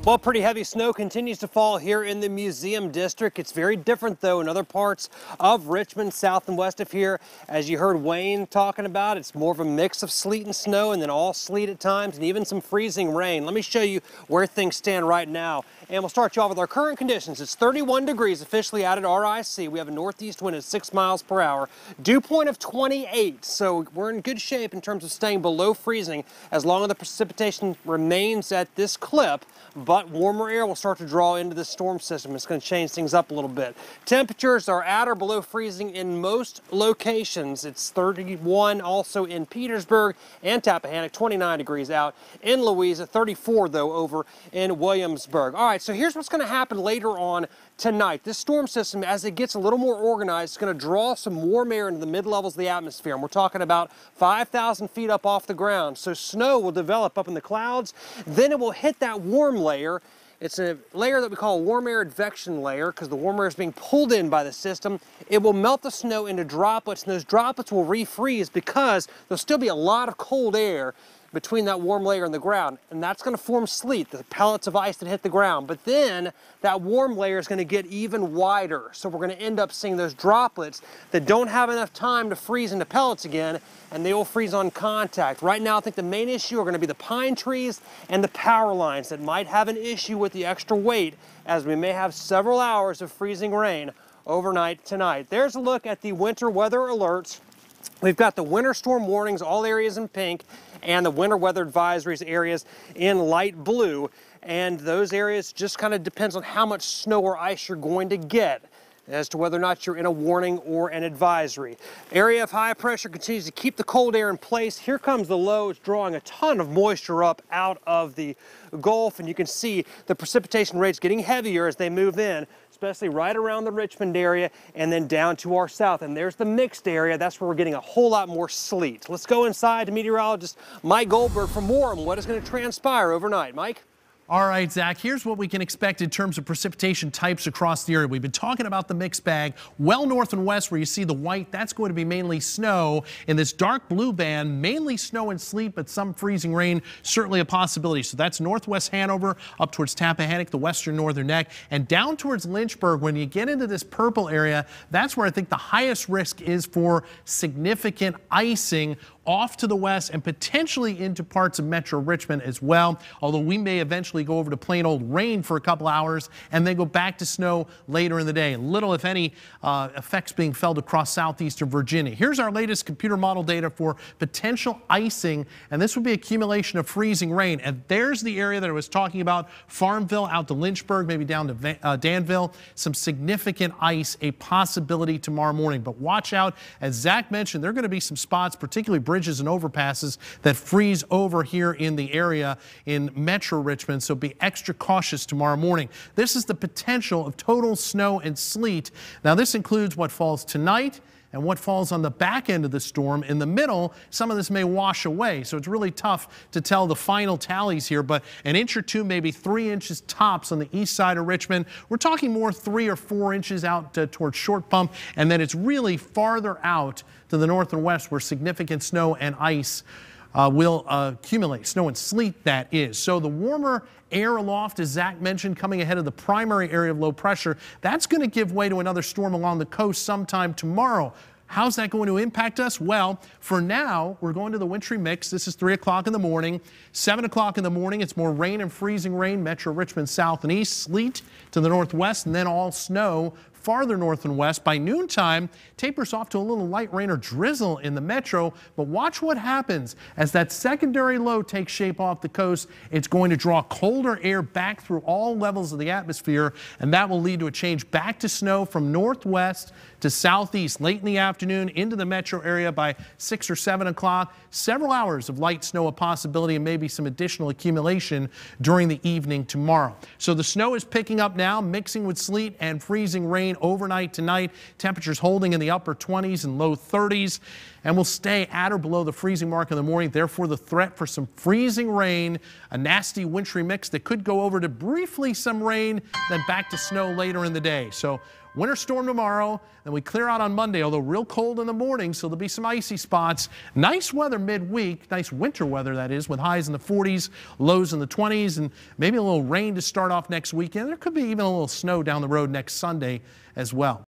Well, pretty heavy snow continues to fall here in the Museum District. It's very different, though, in other parts of Richmond, south and west of here. As you heard Wayne talking about, it's more of a mix of sleet and snow, and then all sleet at times, and even some freezing rain. Let me show you where things stand right now. And we'll start you off with our current conditions. It's 31 degrees officially out at RIC. We have a northeast wind at 6 miles per hour. Dew point of 28, so we're in good shape in terms of staying below freezing as long as the precipitation remains at this clip. But warmer air will start to draw into the storm system. It's going to change things up a little bit. Temperatures are at or below freezing in most locations. It's 31 also in Petersburg and Tappahannock, 29 degrees out in Louisa, 34 though over in Williamsburg. All right, so here's what's going to happen later on tonight. This storm system, as it gets a little more organized, is going to draw some warm air into the mid-levels of the atmosphere. And we're talking about 5,000 feet up off the ground. So snow will develop up in the clouds. Then it will hit that warm layer. It's a layer that we call a warm air advection layer because the warm air is being pulled in by the system. It will melt the snow into droplets, and those droplets will refreeze because there'll still be a lot of cold air between that warm layer and the ground, and that's going to form sleet, the pellets of ice that hit the ground. But then that warm layer is going to get even wider, so we're going to end up seeing those droplets that don't have enough time to freeze into pellets again, and they will freeze on contact. Right now, I think the main issue are going to be the pine trees and the power lines that might have an issue with the extra weight, as we may have several hours of freezing rain overnight tonight. There's a look at the winter weather alerts. We've got the winter storm warnings, all areas in pink, and the winter weather advisories areas in light blue. And those areas just kind of depends on how much snow or ice you're going to get as to whether or not you're in a warning or an advisory. Area of high pressure continues to keep the cold air in place. Here comes the low. It's drawing a ton of moisture up out of the Gulf, and you can see the precipitation rates getting heavier as they move in, especially right around the Richmond area and then down to our south. And there's the mixed area. That's where we're getting a whole lot more sleet. Let's go inside to meteorologist Mike Goldberg for more on what is going to transpire overnight. Mike? All right, Zach, here's what we can expect in terms of precipitation types across the area. We've been talking about the mixed bag. Well north and west where you see the white, that's going to be mainly snow. In this dark blue band, mainly snow and sleet, but some freezing rain, certainly a possibility. So that's northwest Hanover up towards Tappahannock, the western northern neck, and down towards Lynchburg. When you get into this purple area, that's where I think the highest risk is for significant icing off to the west and potentially into parts of Metro Richmond as well, although we may eventually go over to plain old rain for a couple hours and then go back to snow later in the day. Little, if any, effects being felt across southeastern Virginia. Here's our latest computer model data for potential icing, and this would be accumulation of freezing rain. And there's the area that I was talking about, Farmville out to Lynchburg, maybe down to Danville. Some significant ice, a possibility tomorrow morning. But watch out, as Zach mentioned, there are going to be some spots, particularly bridges and overpasses, that freeze over here in the area in Metro Richmond, so be extra cautious tomorrow morning. This is the potential of total snow and sleet. Now this includes what falls tonight and what falls on the back end of the storm. In the middle, some of this may wash away, so it's really tough to tell the final tallies here, but an inch or two, maybe 3 inches tops on the east side of Richmond. We're talking more 3 or 4 inches out towards Short Pump, and then it's really farther out to the north and west where significant snow and ice will accumulate, snow and sleet that is. So the warmer air aloft, as Zach mentioned, coming ahead of the primary area of low pressure, that's going to give way to another storm along the coast sometime tomorrow. How's that going to impact us? Well, for now, we're going to the wintry mix. This is 3 o'clock in the morning. 7 o'clock in the morning, it's more rain and freezing rain, Metro Richmond south and east, sleet to the northwest, and then all snow farther north and west. By noontime, tapers off to a little light rain or drizzle in the metro, but watch what happens as that secondary low takes shape off the coast. It's going to draw colder air back through all levels of the atmosphere, and that will lead to a change back to snow from northwest to southeast late in the afternoon into the metro area by 6 or 7 o'clock. Several hours of light snow a possibility, and maybe some additional accumulation during the evening tomorrow. So the snow is picking up now, mixing with sleet and freezing rain overnight tonight. Temperatures holding in the upper 20s and low 30s. and will stay at or below the freezing mark in the morning. Therefore, the threat for some freezing rain, a nasty wintry mix that could go over to briefly some rain, then back to snow later in the day. So winter storm tomorrow, then we clear out on Monday, although real cold in the morning, so there'll be some icy spots. Nice weather midweek, nice winter weather that is, with highs in the 40s, lows in the 20s, and maybe a little rain to start off next weekend. There could be even a little snow down the road next Sunday as well.